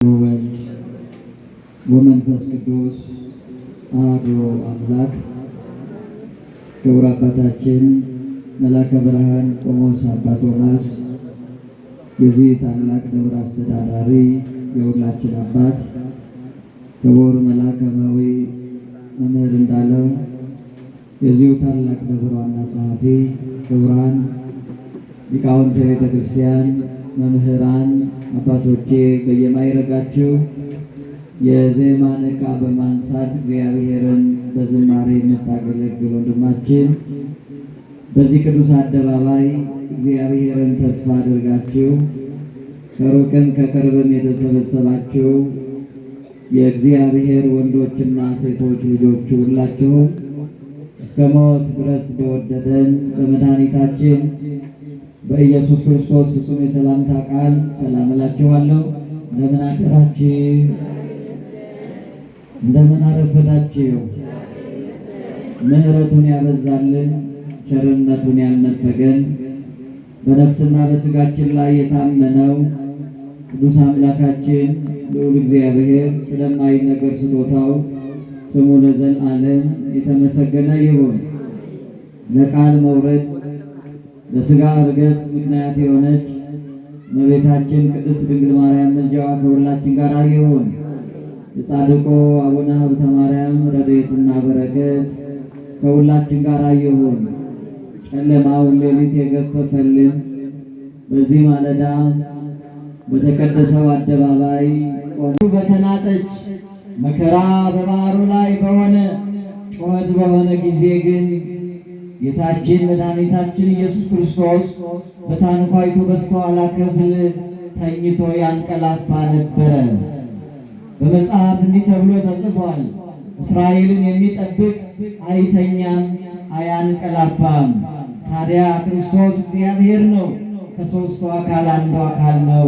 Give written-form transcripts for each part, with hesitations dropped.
ወወልድ ወመንፈስ ቅዱስ አሐዱ አምላክ። ክቡር አባታችን መላከ ብርሃን ቆሞስ አባ ቶማስ የዚህ ታላቅ ደብር አስተዳዳሪ፣ የሁላችን አባት ክቡር መላከ መዊ መምህር እንዳለ የዚሁ ታላቅ ደብር ዋና ጸሐፊ፣ ክቡራን ሊቃውንተ ቤተ ክርስቲያን፣ መምህራን አባቶቼ፣ በየማይረጋችሁ የዜማን ዕቃ በማንሳት እግዚአብሔርን በዝማሬ የምታገለግሉ ወንድማችን በዚህ ቅዱስ አደባባይ እግዚአብሔርን ተስፋ አድርጋችሁ ከሩቅም ከቅርብም የተሰበሰባችሁ የእግዚአብሔር ወንዶችና ሴቶች ልጆች ሁላችሁም እስከ ሞት ድረስ በወደደን በመድኃኒታችን በኢየሱስ ክርስቶስ ፍጹም የሰላምታ ቃል ሰላም እላችኋለሁ። እንደምን አደራችሁ? እንደምን አረፈዳችሁ? ምሕረቱን ያበዛልን ቸርነቱን ያልነፈገን በነፍስና በሥጋችን ላይ የታመነው ቅዱስ አምላካችን ልዑል እግዚአብሔር ስለማይነገር ስጦታው ስሙ ለዘለዓለም የተመሰገነ ይሁን። ለቃል መውረድ ለሥጋ ዕርገት ምክንያት የሆነች እመቤታችን ቅድስት ድንግል ማርያም ምልጃዋ ከሁላችን ጋር ይሁን። የጻድቁ አቡነ ሀብተ ማርያም ረድኤትና በረከት ከሁላችን ጋር ይሁን። ጨለማውን ሌሊት የገፈፈልን በዚህ ማለዳ በተቀደሰው አደባባይ ቆሙ በተናጠች መከራ በባህሩ ላይ በሆነ ጩኸት በሆነ ጊዜ ግን ጌታችን መድኃኒታችን ኢየሱስ ክርስቶስ በታንኳይቱ በስተኋላ ክፍል ተኝቶ ያንቀላፋ ነበረ። በመጽሐፍ እንዲህ ተብሎ ተጽፏል፣ እስራኤልን የሚጠብቅ አይተኛም አያንቀላፋም። ታዲያ ክርስቶስ እግዚአብሔር ነው፣ ከሦስቱ አካል አንዱ አካል ነው።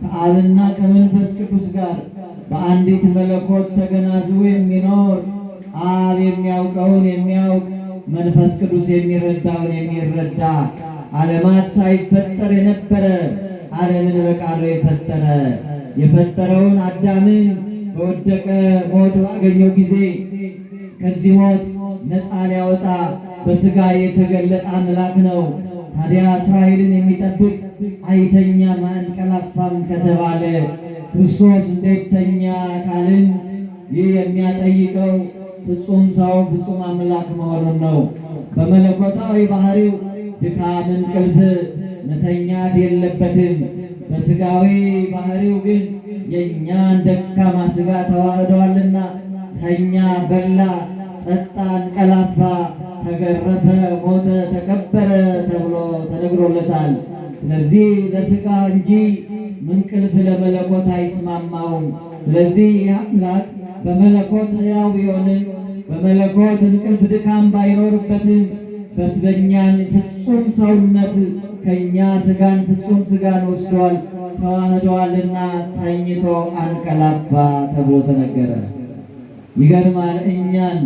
ከአብና ከመንፈስ ቅዱስ ጋር በአንዲት መለኮት ተገናዝቦ የሚኖር አብ የሚያውቀውን የሚያውቅ መንፈስ ቅዱስ የሚረዳውን የሚረዳ ዓለማት ሳይፈጠር የነበረ ዓለምን በቃሉ የፈጠረውን አዳምን በወደቀ ሞት ባገኘው ጊዜ ከዚህ ሞት ነፃ ሊያወጣ በሥጋ የተገለጠ አምላክ ነው። ታዲያ እስራኤልን የሚጠብቅ አይተኛም አያንቀላፋም ከተባለ ክርስቶስ እንዴት ተኛ ካልን ይህ የሚያጠይቀው ፍጹም ሰው ፍጹም አምላክ መሆኑን ነው። በመለኮታዊ ባህሪው ድካም እንቅልፍ መተኛት የለበትም። በሥጋዊ ባህሪው ግን የእኛን ደካማ ሥጋ ተዋህደዋልና ተኛ፣ በላ፣ ጠጣ፣ እንቀላፋ፣ ተገረፈ፣ ሞተ፣ ተቀበረ ተብሎ ተነግሮለታል። ስለዚህ ለሥጋ እንጂ እንቅልፍ ለመለኮት አይስማማውም። ስለዚህ አምላክ በመለኮት ሕያው ቢሆንም በመለኮት እንቅልፍ ድካም ባይኖርበትም በስበኛን ፍጹም ሰውነት ከእኛ ሥጋን ፍጹም ሥጋን ወስዷል ተዋህደዋልና ተኝቶ አንቀላፋ ተብሎ ተነገረ። ይገርማል። እኛን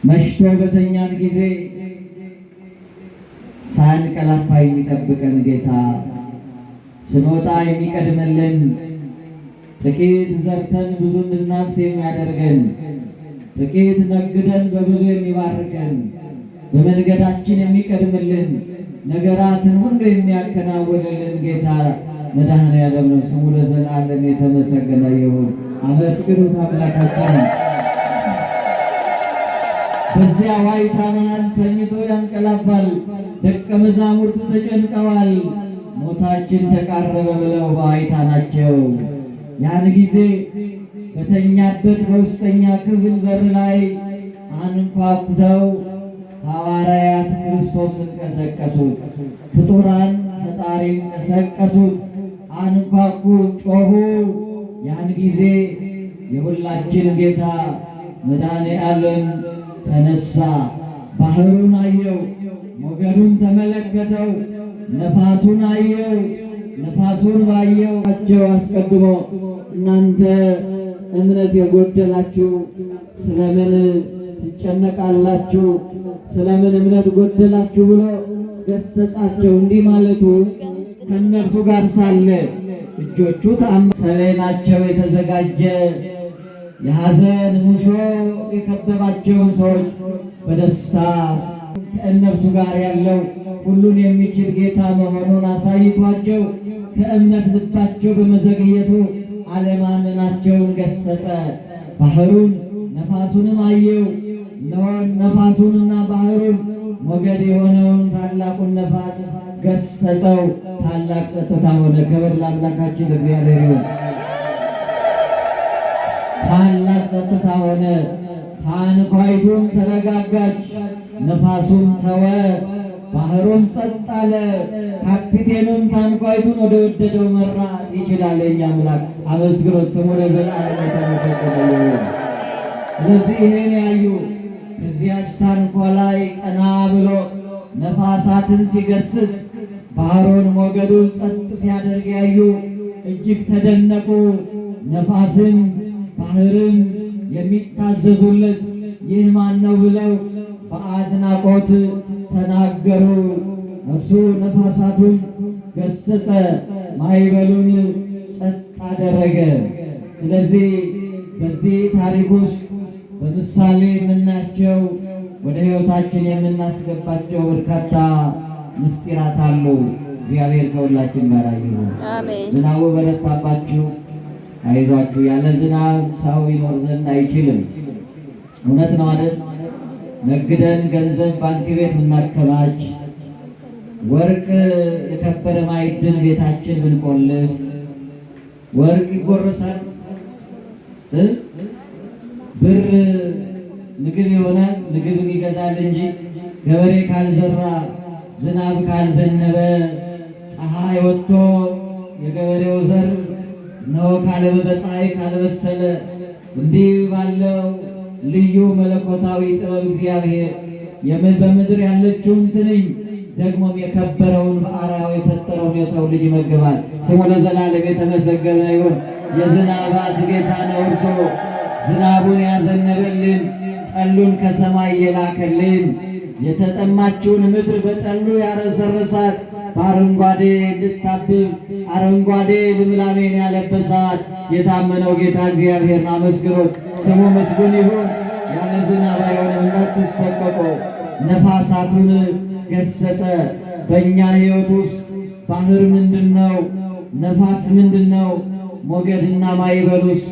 መሽቶ በተኛን ጊዜ ሳንቀላፋ የሚጠብቀን ጌታ፣ ስንወጣ የሚቀድመልን፣ ጥቂት ዘርተን ብዙ እንድናፍስ የሚያደርገን፣ ጥቂት ነግደን በብዙ የሚባርከን፣ በመንገዳችን የሚቀድምልን፣ ነገራትን ሁሉ የሚያከናውንልን ጌታ መድኃኔዓለም ነው። ስሙ ለዘላለም የተመሰገነ ይሁን። አመስግኑት አምላካችንን። በዚያ ዋይታ መሃል ተኝቶ ያንቀላፋል። ደቀ መዛሙርቱ ተጨንቀዋል። ሞታችን ተቃረበ ብለው በዋይታ ናቸው። ያን ጊዜ በተኛበት በውስጠኛ ክፍል በር ላይ አንኳኩተው ሐዋርያት ክርስቶስን ቀሰቀሱት። ፍጡራን ፈጣሪን ቀሰቀሱት። አንኳኩ፣ ጮኹ። ያን ጊዜ የሁላችን ጌታ መድኃኔዓለም ተነሳ። ባህሩን አየው፣ ሞገዱን ተመለከተው፣ ነፋሱን አየው። ነፋሱን ባየዋቸው አስቀድሞ እናንተ እምነት የጎደላችሁ ስለምን ትጨነቃላችሁ? ስለምን እምነት ጎደላችሁ ብሎ ገሰጻቸው። እንዲህ ማለቱ ከእነርሱ ጋር ሳለ እጆቹ ሰሌናቸው የተዘጋጀ የሐዘን ሙሾ የከበባቸውን ሰዎች በደስታ ከእነርሱ ጋር ያለው ሁሉን የሚችል ጌታ መሆኑን አሳይቷቸው ከእምነት ልባቸው በመዘግየቱ አለማመናቸውን ገሰጸ። ባህሩን ነፋሱንም አየው። ነፋሱንና ባህሩን ሞገድ የሆነውን ታላቁን ነፋስ ገሰጸው። ታላቅ ጸጥታ ሆነ። ክብር ለአምላካችን ለእግዚአብሔር ይሁን። ታላቅ ጸጥታ ሆነ። ታንኳይቱም ተረጋጋች፣ ነፋሱም ተወ፣ ባህሩም ጸጥ አለ። ካፒቴኑም ታንኳይቱን ወደ ወደደው መራ። ይችላል የእኛ አምላክ። አመስግኖት ስሙ ለዘላለም የተመሰገነ ይሁን። ስለዚህ ይሄን ያዩ ከዚያች ታንኳ ላይ ቀና ብሎ ነፋሳትን ሲገስጽ ባህሩን ሞገዱን ጸጥ ሲያደርግ ያዩ እጅግ ተደነቁ። ነፋስም ባህርም የሚታዘዙለት ይህ ማን ነው ብለው በአድናቆት ተናገሩ። እርሱ ነፋሳቱን ገሰጸ፣ ማዕበሉን ጸጥ አደረገ። ስለዚህ በዚህ ታሪክ ውስጥ በምሳሌ የምናያቸው ወደ ሕይወታችን የምናስገባቸው በርካታ ምስጢራት አሉ። እግዚአብሔር ከሁላችን ጋር ይሁን። ዝናቡ በረታባችሁ፣ አይዟችሁ። ያለ ዝናብ ሰው ይኖር ዘንድ አይችልም። እውነት ነው አይደል? ነግደን ገንዘብ ባንክ ቤት ብናከማች፣ ወርቅ የከበረ ማዕድን ቤታችን ብንቆልፍ ወርቅ ይጎረሳል? ብር ምግብ ይሆናል? ምግብን ይገዛል እንጂ ገበሬ ካልዘራ፣ ዝናብ ካልዘነበ፣ ፀሐይ ወጥቶ የገበሬው ዘር ነው በፀሐይ ካልበሰለ፣ እንዲህ ባለው ልዩ መለኮታዊ ጥበብ እግዚአብሔር በምድር ያለችውን ትንኝ ደግሞም የከበረውን በአርአያው የፈጠረውን የሰው ልጅ ይመግባል። ስሙ ለዘላለም የተመሰገነ ይሁን። የዝናባት ጌታ ነው እርሱ። ዝናቡን ያዘነበልን፣ ጠሉን ከሰማይ የላከልን፣ የተጠማችውን ምድር በጠሉ ያረሰረሳት፣ በአረንጓዴ እንድታብብ አረንጓዴ ልምላሜን ያለበሳት የታመነው ጌታ እግዚአብሔርን አመስግኖት ስሙ ምስጉን ይሁን። ያለ ዝናብ አይሆንም፣ እንዳትሰቀቁ። ነፋሳቱን ገሰጸ። በእኛ ሕይወት ውስጥ ባህር ምንድን ነው? ነፋስ ምንድን ነው? ሞገድና ማዕበሉስ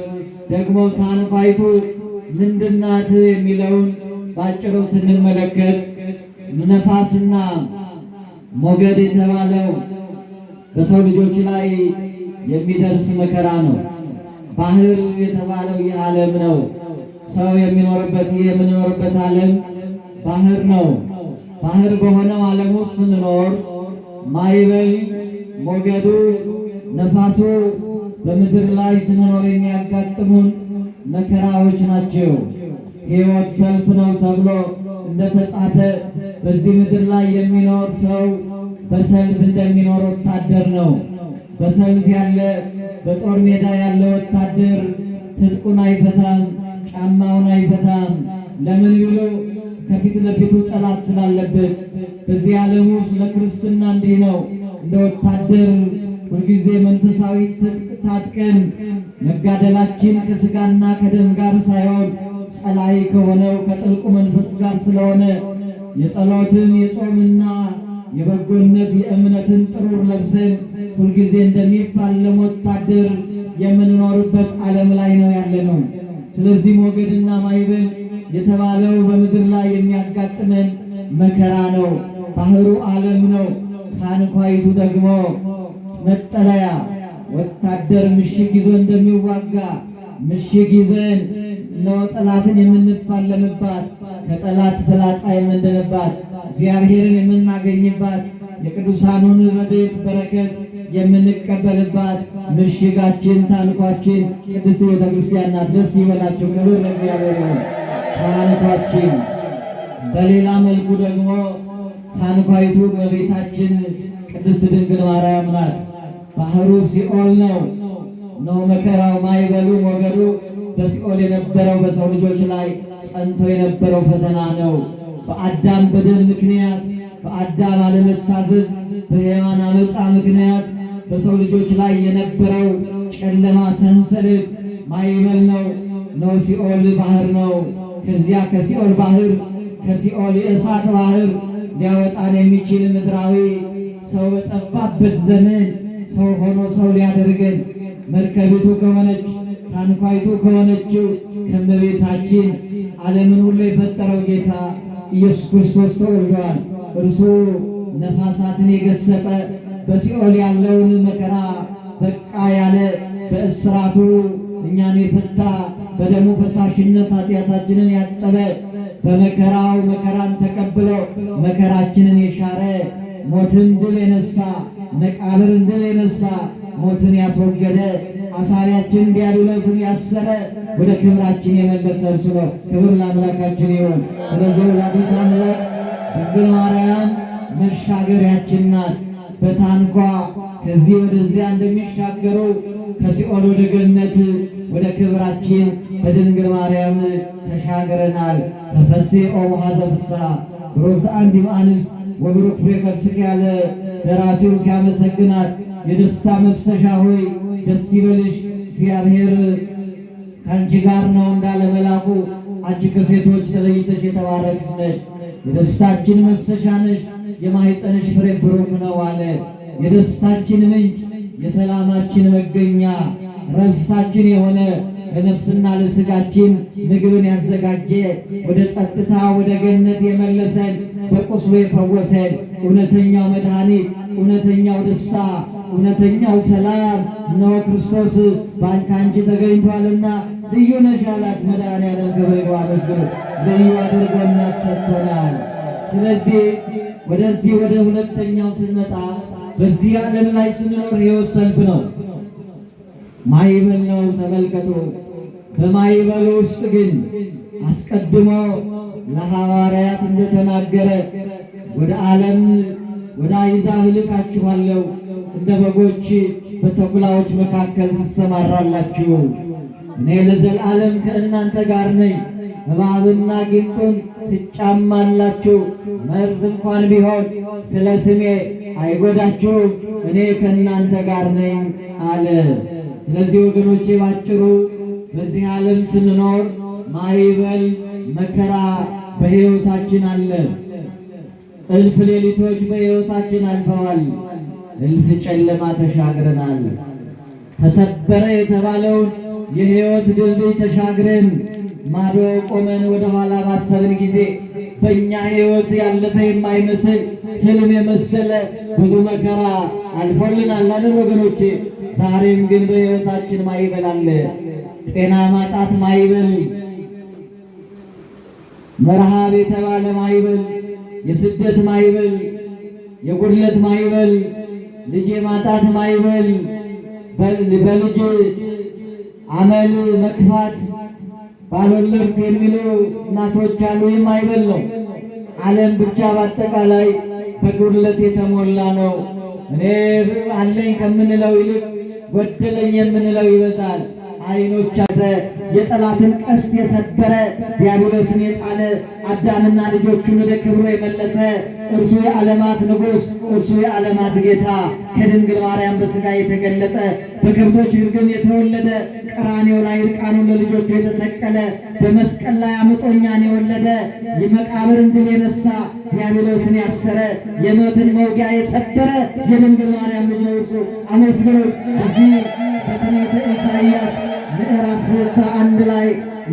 ደግሞ ታንኳይቱ ምንድናት የሚለውን ባጭሩ ስንመለከት ነፋስና ሞገድ የተባለው በሰው ልጆች ላይ የሚደርስ መከራ ነው። ባህር የተባለው ይህ ዓለም ነው። ሰው የሚኖርበት ይህ የምንኖርበት ዓለም ባህር ነው። ባህር በሆነው ዓለም ውስጥ ስንኖር ማዕበል፣ ሞገዱ፣ ነፋሱ በምድር ላይ ስንኖር የሚያጋጥሙን መከራዎች ናቸው። ሕይወት ሰልፍ ነው ተብሎ እንደተጻፈ በዚህ ምድር ላይ የሚኖር ሰው በሰልፍ እንደሚኖር ወታደር ነው። በሰልፍ ያለ በጦር ሜዳ ያለ ወታደር ትጥቁን አይፈታም፣ ጫማውን አይፈታም። ለምን ብሎ ከፊት ለፊቱ ጠላት ስላለበት። በዚህ ዓለም ውስጥ ለክርስትና እንዲህ ነው። እንደ ወታደር ሁልጊዜ መንፈሳዊ ትጥቅ ታጥቀን መጋደላችን ከሥጋና ከደም ጋር ሳይሆን ጸላይ ከሆነው ከጥልቁ መንፈስ ጋር ስለሆነ የጸሎትን የጾምና የበጎነት የእምነትን ጥሩር ለብሰን ሁልጊዜ እንደሚፋለም ወታደር የምንኖርበት ዓለም ላይ ነው ያለነው። ስለዚህ ሞገድና ማዕበል የተባለው በምድር ላይ የሚያጋጥመን መከራ ነው። ባህሩ ዓለም ነው። ታንኳይቱ ደግሞ መጠለያ፣ ወታደር ምሽግ ይዞ እንደሚዋጋ ምሽግ ይዘን ነው ጠላትን የምንፋለምባት፣ ከጠላት ፍላጻ የምንድንባት፣ እግዚአብሔርን የምናገኝባት፣ የቅዱሳኑን ረድኤት በረከት የምንቀበልባት ምሽጋችን ታንኳችን ቅድስት ቤተ ክርስቲያን ናት። ደስ ይበላቸው። ክብር ለእግዚአብሔር ይሁን። ታንኳችን በሌላ መልኩ ደግሞ ታንኳይቱ በቤታችን ቅድስት ድንግል ማርያም ናት። ባህሩ ሲኦል ነው መከራው፣ ማዕበሉ፣ ሞገዱ በሲኦል የነበረው በሰው ልጆች ላይ ጸንቶ የነበረው ፈተና ነው። በአዳም በደል ምክንያት፣ በአዳም አለመታዘዝ፣ በሔዋን አመፃ ምክንያት በሰው ልጆች ላይ የነበረው ጨለማ ሰንሰለት ማዕበል ነው ሲኦል ባህር ነው። ከዚያ ከሲኦል ባህር ከሲኦል የእሳት ባህር ሊያወጣን የሚችል ምድራዊ ሰው በጠፋበት ዘመን ሰው ሆኖ ሰው ሊያደርገን መርከቢቱ ከሆነች ታንኳይቱ ከሆነችው ከእመቤታችን ዓለምን ሁሉ የፈጠረው ጌታ ኢየሱስ ክርስቶስ ተወልዷል። እርሱ ነፋሳትን የገሰጸ በሲኦል ያለውን መከራ በቃ ያለ በእስራቱ እኛን የፈታ በደሙ ፈሳሽነት ኃጢአታችንን ያጠበ በመከራው መከራን ተቀብሎ መከራችንን የሻረ ሞትን ድል የነሳ መቃብርን ድል የነሳ ሞትን ያስወገደ አሳሪያችን ዲያብሎስን ያሰረ ወደ ክብራችን የመለሰ እርሱ ነው። ክብር ለአምላካችን ይሁን። ስለዚህ ወላዲተ አምላክ ድንግል ማርያም መሻገሪያችን ናት። በታንኳ ከዚህ ወደዚያ እንደሚሻገሩ ከሲኦል ወደ ገነት ወደ ክብራችን በድንግል ማርያም ተሻግረናል። ተፈሥሒ ኦ መኃዘ ፍሥሓ ብሩክት አንቲ እምአንስት ወብሩክ ፍሬ ከርሥኪ ያለ ደራሲው ሲያመሰግናት የደስታ መፍሰሻ ሆይ ደስ ይበልሽ፣ እግዚአብሔር ከአንቺ ጋር ነው እንዳለ መልአኩ አንቺ ከሴቶች ተለይተሽ የተባረክሽ ነሽ፣ የደስታችን መፍሰሻ ነሽ፣ የማኅፀንሽ ፍሬ ብሩክ ነው አለ። የደስታችን ምንጭ የሰላማችን መገኛ ረፍታችን የሆነ ለነፍስና ለሥጋችን ምግብን ያዘጋጀ ወደ ጸጥታ ወደ ገነት የመለሰን በቁስሉ የፈወሰን እውነተኛው መድኃኒት እውነተኛው ደስታ እውነተኛው ሰላም እነሆ ክርስቶስ ከአንቺ ተገኝቷልና ልዩ ነሽ አላት። መድኃኒዓለም ክብር ይግባው ይመስገን። ልዩ አድርጎ እናት ሰጥቶናል። ስለዚህ ወደዚህ ወደ ሁለተኛው ስንመጣ በዚህ ዓለም ላይ ስንኖር ሕይወት ሰልፍ ነው፣ ማዕበል ነው። ተመልከቱ። በማዕበሉ ውስጥ ግን አስቀድሞ ለሐዋርያት እንደተናገረ ወደ ዓለም ወደ አሕዛብ እልካችኋለሁ፣ እንደ በጎች በተኩላዎች መካከል ትሰማራላችሁ። እኔ ለዘላለም ከእናንተ ጋር ነኝ፣ እባብና ጊንጡን ትጫማላችሁ፣ መርዝ እንኳን ቢሆን ስለ ስሜ አይጎዳችሁም፣ እኔ ከእናንተ ጋር ነኝ አለ። ስለዚህ ወገኖቼ ባጭሩ በዚህ ዓለም ስንኖር ማዕበል መከራ በሕይወታችን አለ። እልፍ ሌሊቶች በሕይወታችን አልፈዋል። እልፍ ጨለማ ተሻግረናል። ተሰበረ የተባለውን የሕይወት ድልድይ ተሻግረን ማዶ ቆመን ወደ ኋላ ባሰብን ጊዜ በእኛ ሕይወት ያለፈ የማይመስል ሕልም የመሰለ ብዙ መከራ አልፎልናል አይደል ወገኖቼ? ዛሬም ግን በሕይወታችን ማዕበል አለ። ጤና ማጣት ማዕበል፣ መርሃብ የተባለ ማዕበል፣ የስደት ማዕበል፣ የጉድለት ማዕበል፣ ልጅ የማጣት ማዕበል፣ በልጅ አመል መክፋት ባልወለድኩ የሚሉ እናቶች አሉ። ይህ ማዕበል ነው። ዓለም ብቻ በአጠቃላይ በጉድለት የተሞላ ነው። እኔ አለኝ ከምንለው ይልቅ ጎደለኝ የምንለው ይበዛል። ዓይኖቻተ የጠላትን ቀስት የሰበረ ዲያብሎስን የጣለ አዳምና ልጆቹን ወደ ክብሩ የመለሰ እርሱ የዓለማት ንጉሥ እርሱ የዓለማት ጌታ ከድንግል ማርያም በሥጋ የተገለጠ በከብቶች ግርግም የተወለደ ቀራንዮ ላይ ዕርቃኑን ለልጆቹ የተሰቀለ በመስቀል ላይ አምጦኛን የወለደ የመቃብርን ድል የነሳ ዲያብሎስን ያሰረ የሞትን መውጊያ የሰበረ የድንግል ማርያም ልጅ ነው እርሱ። አመስግኑት። በዚህ በትንቢተ ኢሳይያስ ምዕራፍ 61 ላይ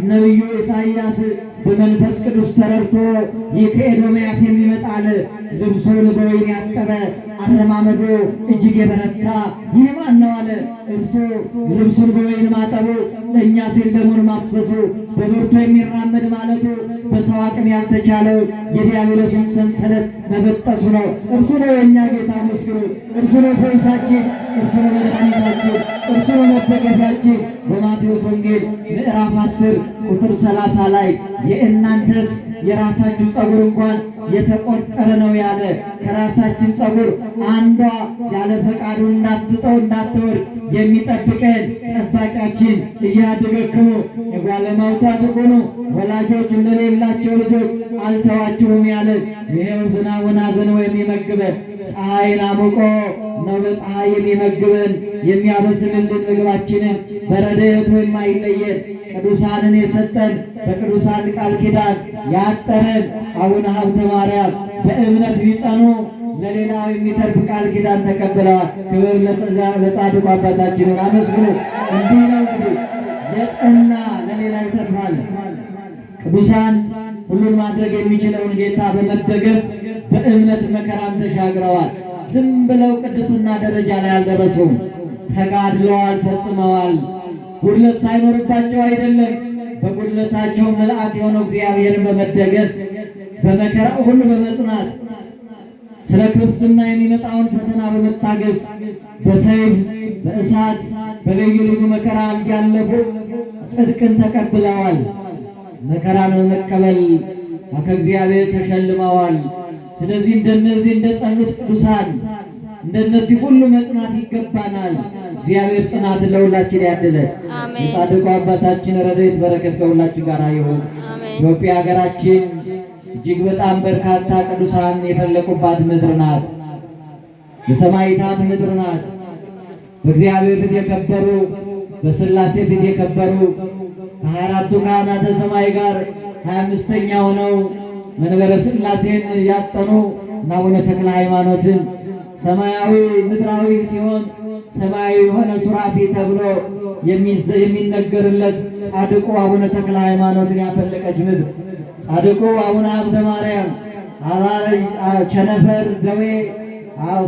ነቢዩ ኢሳይያስ በመንፈስ ቅዱስ ተረድቶ ይህ ከኤዶምያስ የሚመጣል ልብሱን በወይን ያጠበ አረማመዱ እጅግ የበረታ ይህ ማን ነው አለ። እርሱ ልብሱን በወይን ማጠቡ ለእኛ ሲል ደሙን ማፍሰሱ በብርቱ የሚራመድ ማለቱ በሰው አቅም ያልተቻለው የዲያብሎስን ሰንሰለት መበጠሱ ነው። እርሱ ነው የእኛ ጌታ። መስክሩ። እርሱ ነው ፈውሳችን፣ እርሱ ነው መድኃኒታችን፣ እርሱ ነው መደገፊያችን። በማቴዎስ ወንጌል ምዕራፍ 10 ቁጥር 30 ላይ የእናንተስ የራሳችሁ ፀጉር እንኳን የተቆጠረ ነው ያለ። ከራሳችን ፀጉር አንዷ ያለ ፈቃዱ እንዳትጠው እንዳትወርድ የሚጠብቀን ጠባቂያችን እያደገክሙ የጓለማውታ ትኩኑ ወላጆች እንደሌላቸው ልጆች አልተዋችሁም ያለ ይሄው ዝናቡን አዘንቦ የሚመግበ ፀሐይን አሙቆ ነው በፀሐይ የሚመግበን የሚያበስልልን ምግባችንን በረድኤቱ የማይለየን ቅዱሳንን የሰጠን በቅዱሳን ቃል ኪዳን ያጠረን አቡነ ሀብተ ማርያም በእምነት ቢጸኑ ለሌላው የሚተርፍ ቃል ኪዳን ተቀብለዋል። ክብር ለጻድቁ አባታችን አመስግኑ። እንዲህ ነው እንግዲህ የጸና ለሌላ ይተርፋል። ቅዱሳን ሁሉን ማድረግ የሚችለውን ጌታ በመደገፍ በእምነት መከራን ተሻግረዋል። ዝም ብለው ቅድስና ደረጃ ላይ አልደረሱም። ተጋድለዋል፣ ፈጽመዋል። ጉድለት ሳይኖርባቸው አይደለም፣ በጉድለታቸው ምልአት የሆነው እግዚአብሔርን በመደገፍ በመከራ ሁሉ በመጽናት ስለ ክርስትና የሚመጣውን ፈተና በመታገስ በሰይፍ በእሳት በልዩ ልዩ መከራ እያለፉ ጽድቅን ተቀብለዋል። መከራን በመቀበል ከእግዚአብሔር ተሸልመዋል። ስለዚህ እንደነዚህ እንደጸኑት ቅዱሳን እንደነዚህ ሁሉ መጽናት ይገባናል። እግዚአብሔር ጽናትን ለሁላችን ያድለን። የጻድቁ አባታችን ረድኤት በረከት ከሁላችን ጋር ይሁን። ኢትዮጵያ ሀገራችን እጅግ በጣም በርካታ ቅዱሳን የፈለቁባት ምድር ናት። የሰማዕታት ምድር ናት። በእግዚአብሔር ፊት የከበሩ በሥላሴ ፊት የከበሩ ከ24ቱ ካህናተ ሰማይ ጋር 25ኛ ሆነው መንበረ ሥላሴን ያጠኑ እና አቡነ ተክለ ሃይማኖትን ሰማያዊ ምድራዊ ሲሆን ሰማያዊ የሆነ ሱራፊ ተብሎ የሚነገርለት ጻድቁ አቡነ ተክለ ሃይማኖትን ያፈለቀች ምድር ጻድቁ አቡነ ሀብተ ማርያም አባረይ ቸነፈር ደዌ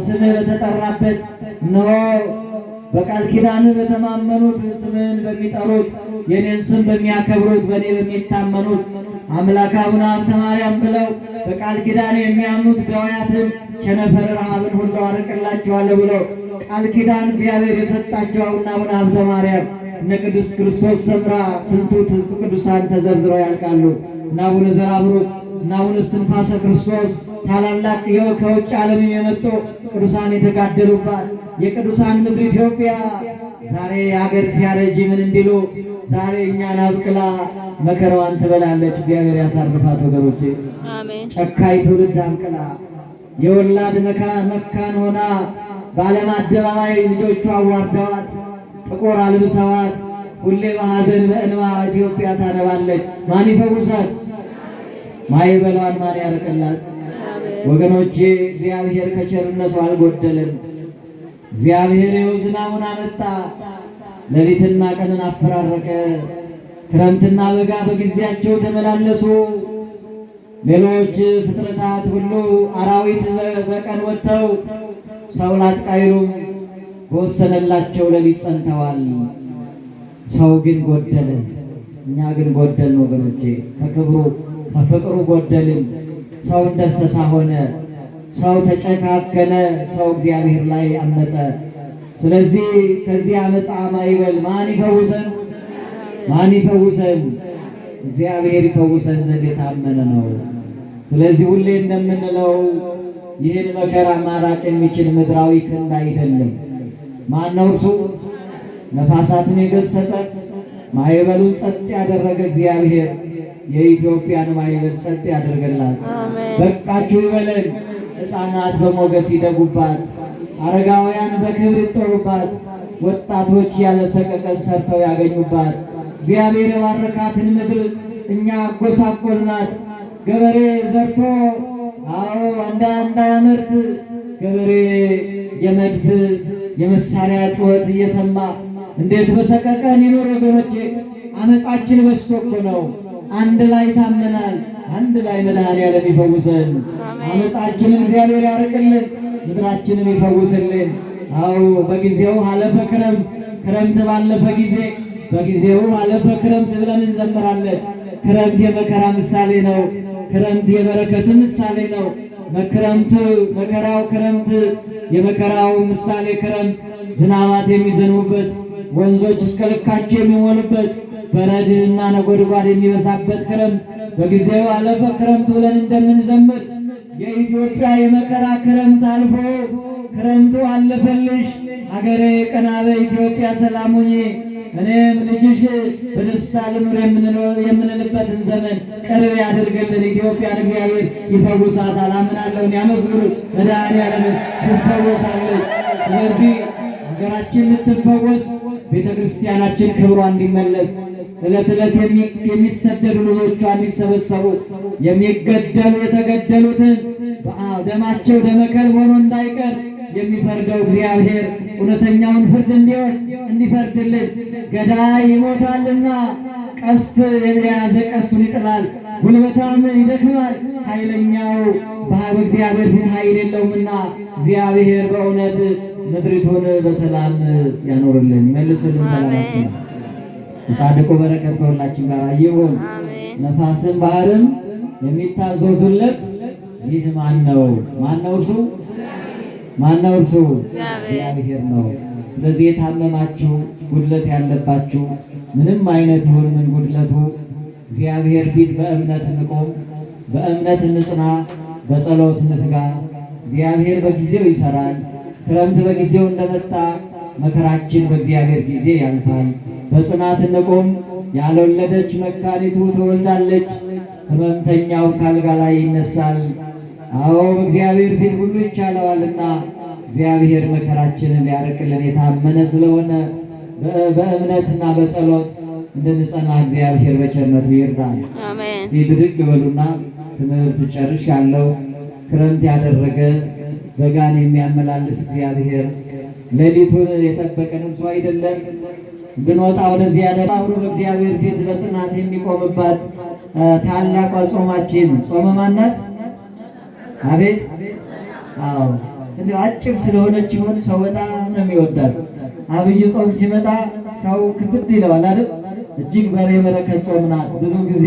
ስምህ በተጠራበት እነሆ በቃል ኪዳን በተማመኑት ስምህን በሚጠሩት የኔን ስም በሚያከብሩት በእኔ በሚታመኑት አምላክ አቡነ ሀብተ ማርያም ብለው በቃል ኪዳን የሚያምኑት ደዌያትን ቸነፈር ረሃብን ሁሉ አርቅላቸዋለሁ ብለው ቃል ኪዳን እግዚአብሔር የሰጣቸው አቡነ ሀብተ ማርያም እነ ቅዱስ ክርስቶስ ሰምራ ስንቱ ቅዱሳን ተዘርዝረው ያልቃሉ። እና አቡነ ዘራብሩክ እና አቡነ እስትንፋሰ ክርስቶስ ታላላቅ ከውጭ ዓለም የመጡ ቅዱሳን የተጋደሉባት የቅዱሳን ምድር ኢትዮጵያ ዛሬ አገር ሲያረጅ ምን እንዲሉ ዛሬ እኛን አብቅላ መከራዋን ትበላለች። እግዚአብሔር ያሳርፋት ወገኖቼ። አሜን። ጨካኝ ትውልድ አንቅላ የወላድ መካን ሆና በዓለም አደባባይ ልጆቿ አዋርደዋት ጥቁር አልብሰዋት ሁሌ በሐዘን በእንባ ኢትዮጵያ ታነባለች። ማን ይፈውሳት? ማይበሏን ማን ያርቅላት? ወገኖቼ እግዚአብሔር ከቸርነቱ አልጎደለም። እግዚአብሔር ይኸው ዝናቡን አመጣ፣ ሌሊትና ቀንን አፈራረቀ። ክረምትና በጋ በጊዜያቸው ተመላለሱ። ሌሎች ፍጥረታት ሁሉ አራዊት በቀን ወጥተው ሰው ላጥቃይሉም በወሰነላቸው ሌሊት ጸንተዋል። ሰው ግን ጎደለ። እኛ ግን ጎደልን ወገኖቼ፣ ከክብሩ ከፍቅሩ ጎደልን። ሰው እንደ እንስሳ ሆነ። ሰው ተጨካከነ። ሰው እግዚአብሔር ላይ አመፀ። ስለዚህ ከዚህ አመፃ ማይበል ማን ይፈውሰን? ማን ይፈውሰን? እግዚአብሔር ይፈውሰን ዘንድ የታመነ ነው። ስለዚህ ሁሌ እንደምንለው ይህን መከራ ማራቅ የሚችል ምድራዊ ክንድ አይደለም። ማን ነው እርሱ? ነፋሳትን የገሰጸ ማዕበሉን ጸጥ ያደረገ እግዚአብሔር የኢትዮጵያን ማዕበል ጸጥ ያደርገላት። በቃችሁ ይበለን። ሕፃናት በሞገስ ይደጉባት፣ አረጋውያን በክብር ይጠሩባት፣ ወጣቶች ያለ ሰቀቀን ሰርተው ያገኙባት። እግዚአብሔር የባረካትን ምድር እኛ አጎሳቆልናት። ገበሬ ዘርቶ እንዳያመርት ገበሬ የመድፍ የመሳሪያ ጩኸት እየሰማ እንዴት በሰቀቀን ይኖር ወገኖቼ? አመፃችን በዝቶ እኮ ነው። አንድ ላይ ታመናል። አንድ ላይ መድኃኔዓለም ይፈውሰን። አመፃችንን እግዚአብሔር ያርቅልን፣ ምድራችንን ይፈውስልን። በጊዜው አለፈ ክረምት፣ ክረምት ባለፈ ጊዜ በጊዜው አለፈ ክረምት ብለን እንዘምራለን። ክረምት የመከራ ምሳሌ ነው። ክረምት የበረከት ምሳሌ ነው። መከራው ክረምት የመከራው ምሳሌ ክረምት፣ ዝናባት የሚዘንቡበት ወንዞች እስከ ልካቸው የሚሞሉበት በረድና ነጎድጓድ የሚበዛበት ክረምት በጊዜው አለፈ ክረምት ብለን እንደምንዘምር የኢትዮጵያ የመከራ ክረምት አልፎ ክረምቱ አለፈልሽ ሀገሬ ቀና በይ ኢትዮጵያ ሰላም ሁኚ እኔም ልጅሽ በደስታ ልኑር የምንልበትን ዘመን ቅርብ ያድርግልን። ኢትዮጵያን እግዚአብሔር ይፈውሳታል። አምናለሁ። ያመስግኑ። መድኃኔዓለም ትፈወሳለች። ስለዚህ ሀገራችን ልትፈወስ፣ ቤተ ክርስቲያናችን ክብሯ እንዲመለስ፣ ዕለት ዕለት የሚሰደዱ ልጆቿ እንዲሰበሰቡ፣ የሚገደሉ የተገደሉትን ደማቸው ደመከልብ ሆኖ እንዳይቀር የሚፈርደው እግዚአብሔር እውነተኛውን ፍርድ እንዲፈርድልን፣ ገዳይ ይሞታልና ቀስት የያዘ ቀስቱን ይጥላል፣ ጉልበታም ይደክማል፣ ኃይለኛው በእግዚአብሔር ፊት ኃይል የለውምና እግዚአብሔር በእውነት ምድሪቱን በሰላም ያኖርልን፣ ይመልስልን ሰላማችን። የጻድቁ በረከት ከሁላችን ጋር ይሁን። ነፋስም ባህርም የሚታዘዙለት ይህ ማን ነው? ማን ነው እርሱ? ማን ነው እርሱ? እግዚአብሔር ነው። ስለዚህ የታመማችሁ ጉድለት ያለባችሁ ምንም አይነት ይሁን ምን ጉድለቱ እግዚአብሔር ፊት በእምነት እንቆም፣ በእምነት እንጽና፣ በጸሎት እንትጋ። እግዚአብሔር በጊዜው ይሰራል። ክረምት በጊዜው እንደመጣ መከራችን በእግዚአብሔር ጊዜ ያልፋል። በጽናት እንቆም። ያልወለደች መካኒቱ ትወልዳለች፣ ሕመምተኛው ካልጋ ላይ ይነሳል። አዎ በእግዚአብሔር ፊት ሁሉ ይቻለዋልና እግዚአብሔር መከራችንን ሊያርቅልን የታመነ ስለሆነ በእምነትና በጸሎት እንድንጸና እግዚአብሔር በቸርነቱ ይርዳል። አሜን። ብድግ በሉና ትምህርት ጨርሽ ያለው ክረምት ያደረገ በጋን የሚያመላልስ እግዚአብሔር ሌሊቱን የጠበቀን እርሱ አይደለም? ብንወጣ ወደዚህ ያለ አብሮ በእግዚአብሔር ፊት በጽናት የሚቆምባት ታላቋ ጾማችን ጾመ ማናት? አቤት! አዎ እንዴ አጭር ስለሆነች ይሆን ሰው በጣም ነው የሚወዳት። አብይ ጾም ሲመጣ ሰው ክብድ ይለዋል አይደል? እጅግ በረከት ጾም ናት። ብዙ ጊዜ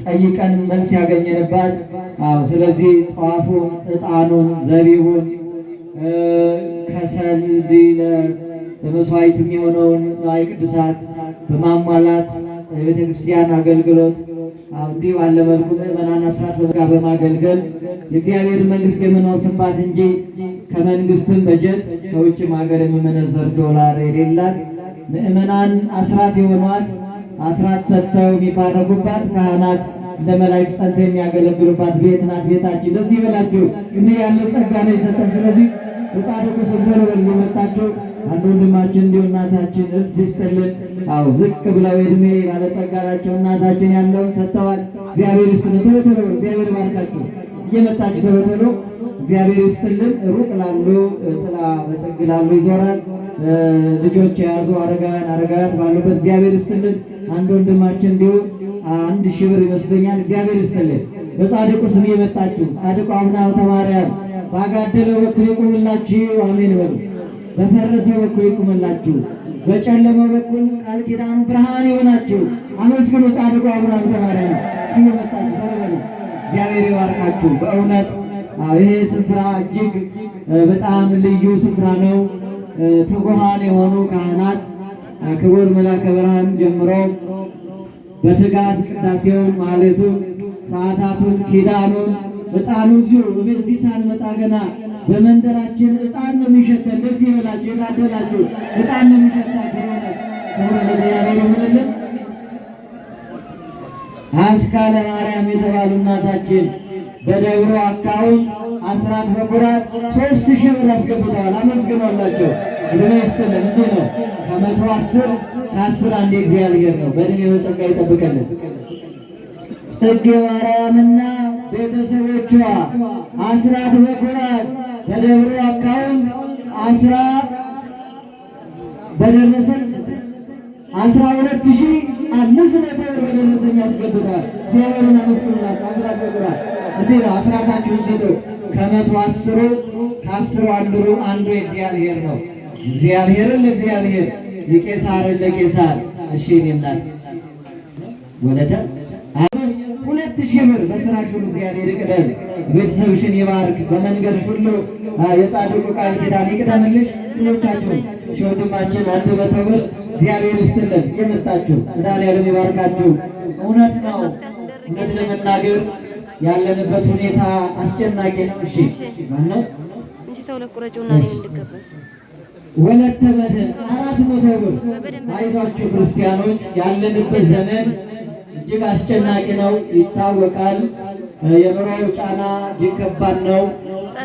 ጠይቀን መልስ ያገኘንባት። አዎ ስለዚህ ጧፉን፣ ዕጣኑን፣ ዘቢቡን ከሰል ዲለ በመስዋዕት የሚሆነውን ንዋየ ቅድሳት በማሟላት የቤተ ክርስቲያን አገልግሎት እንዲህ ባለ መልኩ ምዕመናን አስራት በማገልገል የእግዚአብሔር መንግሥት የምንወርስባት እንጂ ከመንግሥትም በጀት ከውጭም ሀገር የሚመነዘር ዶላር የሌላት ምዕመናን አስራት የሆኗት አስራት ሰጥተው የሚባረኩባት ካህናት እንደ መላእክት ጸንተው የሚያገለግሉባት ቤት ናት። ቤታችን ለዚህ ይበላችሁ እንዲህ ያለ ጸጋ ነው የሰጠን። ስለዚህ በጻድቁ ስንተር የመጣቸው አንድ ወንድማችን እንዲሁ እናታችን እልፍ ይስጥልን። አዎ ዝቅ ብለው የእድሜ ባለጸጋ ናቸው። እናታችን ያለውን ሰጥተዋል። እግዚአብሔር ይስጥልን። ቶሎ ቶሎ እግዚአብሔር ባርካችሁ እየመጣችሁ ቶሎ ቶሎ እግዚአብሔር ይስጥልን። ሩቅ ላሉ ጥላ በጥግ ላሉ ይዞራል። ልጆች የያዙ አረጋውያት ባሉበት እግዚአብሔር ይስጥልን። አንድ ወንድማችን እንዲሁ 1000 ብር ይመስለኛል። እግዚአብሔር ይስጥልን። በጻድቁ ስም የመጣችሁ ጻድቁ አቡነ ሐብተ ማርያም ባጋደለው በኩል ይቁምላችሁ። አሜን በሉ። በፈረሰው በኩል ይቁምላችሁ። በጨለመው በኩል ቃል ኪዳኑ ብርሃን ይሆናችሁ። አመስግኑ ጻድቁ አቡነ ሐብተ ማርያም ስም የመጣችሁ ተባሉ። እግዚአብሔር ይባርካችሁ። በእውነት ይሄ ስፍራ እጅግ በጣም ልዩ ስፍራ ነው። ትጉሃን የሆኑ ካህናት ክቡር መልአከ ብርሃን ጀምሮ በትጋት ቅዳሴውን፣ ማህሌቱን፣ ሰዓታቱን፣ ኪዳኑን፣ ዕጣኑ እዚህ ሳንመጣ ገና በመንደራችን ዕጣን ነው የሚሸተን። ደስ ይበላችሁ፣ የታደላችሁ ዕጣን ነው የሚሸታችሁ። ክብር ለእግዚአብሔር ይሁንልን። አስካለ ማርያም የተባሉ እናታችን በደብሮ አካውንት አስራት በኩራት 3000 ብር አስገብተዋል። አመስግኗላቸው። እድሜ ይስጥልን። እንዲህ ነው ከ110 ከ10 አንድ እግዚአብሔር ነው። በእድሜ በጸጋ ይጠብቀልን። ጽጌ ማርያምና ቤተሰቦቿ አስራት በኩራት በደብሮ አካውንት አስራት በደረሰን 12500 ብር በደረሰኝ ያስገብተዋል። እግዚአብሔርን አመስግኑላቸው። አስራት በኩራት እንዲህ ነው። አስራታችሁን ስጡ። ከ110 ከ10 አንዱ የእግዚአብሔር ነው። እግዚአብሔርን ለእግዚአብሔር የቄሳርን ለቄሳር። እሺ እኔ እናት ወለተ 2000 ብር በስራሽ ሁሉ እግዚአብሔር ይቅደም። ቤተሰብሽን ይባርክ። በመንገድሽ ሁሉ የጻድቁ ቃል ኪዳን ይቅደምልሽ። ልጆቻችሁን ወንድማችን 100 ብር እግዚአብሔር ይስጥልን። የመጣችሁ መድኃኒዓለም ይባርካችሁ። እውነት ነው። እውነት ለመናገር ያለንበት ሁኔታ አስጨናቂ ነው። እሺ ማነው ወለተ መድኅን 400 ብር። አይዟችሁ ክርስቲያኖች፣ ያለንበት ዘመን እጅግ አስጨናቂ ነው፣ ይታወቃል። የኑሮው ጫና እጅግ ከባድ ነው።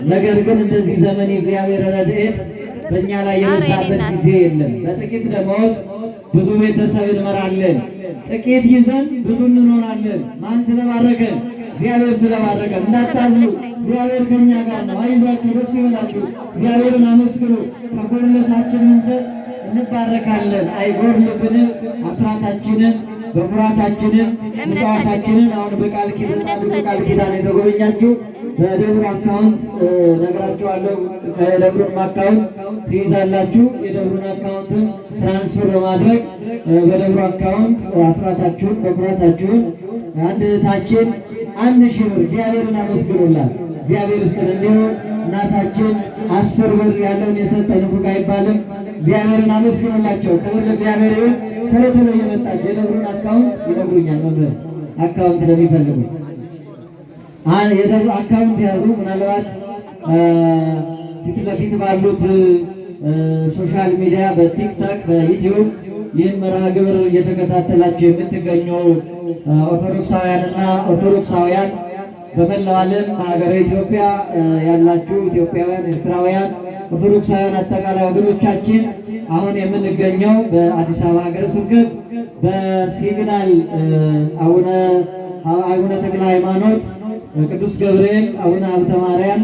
ነገር ግን እንደዚህ ዘመን የእግዚአብሔር ረድኤት በእኛ ላይ የበዛበት ጊዜ የለም። በጥቂት ደመወዝ ብዙ ቤተሰብ እንመራለን። ጥቂት ይዘን ብዙ እንኖራለን። ማን ስለባረከን? እግዚአብሔር ስለባረከን። እንዳታዝኑ፣ እግዚአብሔር ከኛ ጋር ነው። አይዟችሁ፣ ደስ ይበላችሁ፣ እግዚአብሔርን አመስግኑ። ከጎለታችን እንሰጥ እንባረካለን። አይጎርልብንም። አስራታችንን በኩራታችንን ምጽዋታችንን አሁን በቃል ኪዳን የተጎበኛችሁ በደብሩ አካውንት ነግራችኋለሁ። ከደብሩን አካውንት ትይዛላችሁ። የደብሩን አካውንትን ትራንስፈር በማድረግ በደብሩ አካውንት አስራታችሁን በኩራታችሁን አንድ እህታችን 1000 ብር እግዚአብሔርን አመስግኑላት። እግዚአብሔር ይስጥልን። እንዲሁ እናታችን 10 ብር ያለውን የሰጠ ንፉግ አይባልም። እግዚአብሔርን አመስግኑላቸው። ክብር ለእግዚአብሔር ይሁን። ቶሎ ቶሎ እየመጣች የደብሩን አካውንት ይነግሩኛል። መምህር አካውንት ለሚፈልጉ የደብሩ አካውንት ያዙ። ምናልባት ፊት ለፊት ባሉት ሶሻል ሚዲያ በቲክቶክ በዩቲዩብ ይህን መርሃ ግብር እየተከታተላችሁ የምትገኙ ኦርቶዶክሳውያንና ኦርቶዶክሳውያን በመላው ዓለም በሀገረ ኢትዮጵያ ያላችሁ ኢትዮጵያውያን፣ ኤርትራውያን፣ ኦርቶዶክሳውያን አጠቃላይ ወገኖቻችን አሁን የምንገኘው በአዲስ አበባ ሀገረ ስብከት በሲግናል አቡነ ተክለ ሃይማኖት ቅዱስ ገብርኤል አቡነ ሀብተ ማርያም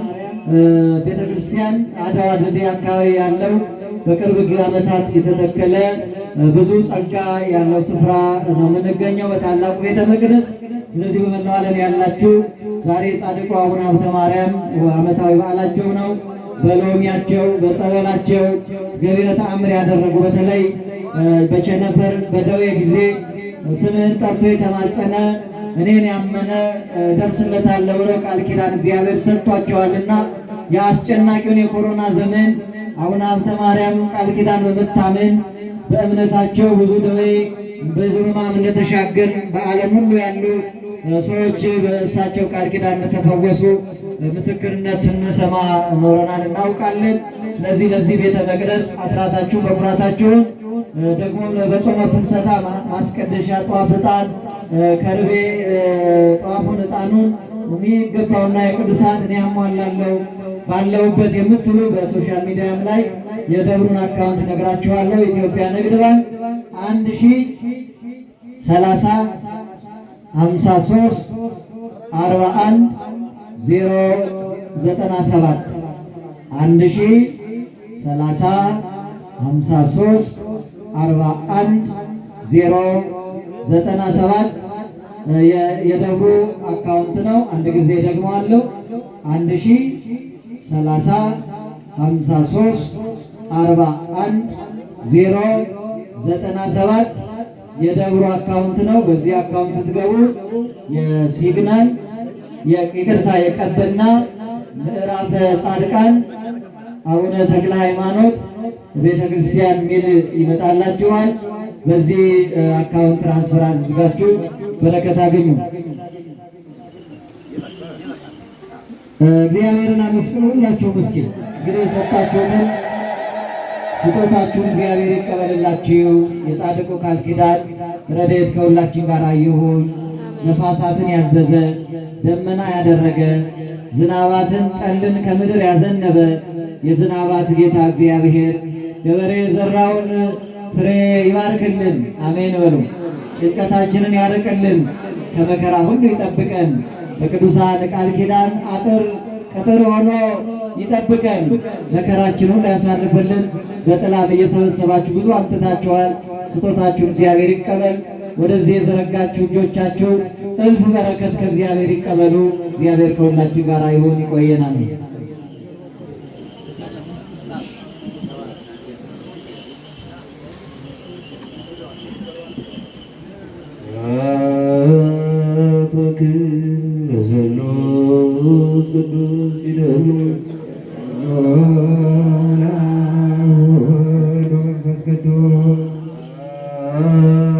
ቤተክርስቲያን አድዋ ድልድይ አካባቢ ያለው በቅርብ ዓመታት የተተከለ ብዙ ጸጋ ያለው ስፍራ ነው የምንገኘው በታላቁ ቤተ መቅደስ። ስለዚህ በመላው ዓለም ያላችሁ ዛሬ ጻድቁ አቡነ ሀብተ ማርያም ዓመታዊ በዓላቸው ነው። በሎሚያቸው በጸበላቸው ገቢረ ተአምር ያደረጉ በተለይ በቸነፈር በደዌ ጊዜ ስምህን ጠርቶ የተማጸነ እኔን ያመነ ደርስለታለሁ ብለው ቃል ኪዳን እግዚአብሔር ሰጥቷቸዋልና የአስጨናቂውን የኮሮና ዘመን አቡነ ሀብተ ማርያም ቃል ኪዳን በመታመን በእምነታቸው ብዙ ደዌ ብዙ ሕማም እንደተሻገር በዓለም ሁሉ ያሉ ሰዎች በእሳቸው ቃል ኪዳን እንደተፈወሱ ምስክርነት ስንሰማ ኖረናል፣ እናውቃለን። ስለዚህ ለዚህ ቤተ መቅደስ አስራታችሁ በኩራታችሁን ደግሞ በጾመ ፍልሰታ ማስቀደሻ ጧፍ ዕጣን ከርቤ ጧፉን ዕጣኑን የሚገባውና የቅዱሳን እኔ አሟላለሁ ባለሁበት የምትሉ በሶሻል ሚዲያም ላይ የደብሩን አካውንት ነግራችኋለሁ። ኢትዮጵያ ንግድ ባንክ 1030 53 41 097 1030 53 41 097 የደብሩ አካውንት ነው። አንድ ጊዜ ደግሞ አለው 1030 53 41 097 የደብሩ አካውንት ነው። በዚህ አካውንት ስትገቡ የሲግናል የይቅርታ የቀበና ምዕራፈ ጻድቃን አቡነ ተክለ ሃይማኖት ቤተክርስቲያን ሚል ይመጣላችኋል። በዚህ አካውንት ትራንስፈር አድርጋችሁ በረከት አገኙ። እግዚአብሔርን አመስግኑ። ሁላችሁም እስኪ እንግዲህ የሰጣችሁትን ስጦታችሁን እግዚአብሔር ይቀበልላችሁ። የጻድቁ ቃል ኪዳን ረድኤት ከሁላችን ጋር ይሁን። ነፋሳትን ያዘዘ ደመና ያደረገ ዝናባትን ጠልን ከምድር ያዘነበ የዝናባት ጌታ እግዚአብሔር ገበሬ የዘራውን ፍሬ ይባርክልን። አሜን በሉ። ጭንቀታችንን ያርቅልን፣ ከመከራ ሁሉ ይጠብቀን። በቅዱሳን ቃል ኪዳን አጥር ቅጥር ሆኖ ይጠብቀን። መከራችን ሁሉ ያሳርፍልን። በጥላም እየሰበሰባችሁ ብዙ አምጥታችኋል። ስጦታችሁን እግዚአብሔር ይቀበል። ወደዚህ የዘረጋችሁ እጆቻችሁ እልፍ በረከት ከእግዚአብሔር ይቀበሉ። እግዚአብሔር ከሁላችሁ ጋር ይሁን። ይቆየናል። ቅዱስ ይደሉ መንፈስ ቅዱስ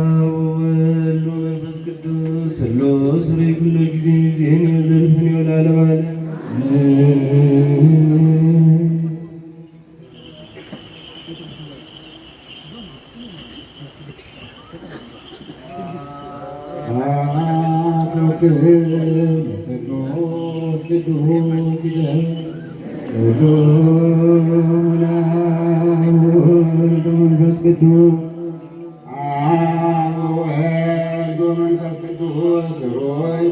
ወወልድ መንፈስ ቅዱስ ስሉስ ኩሉ ጊዜ ዜን ዘልፍን ይወላል ማለት ቅዱስ ወልድ ወመንፈስ ቅዱስ ሮይ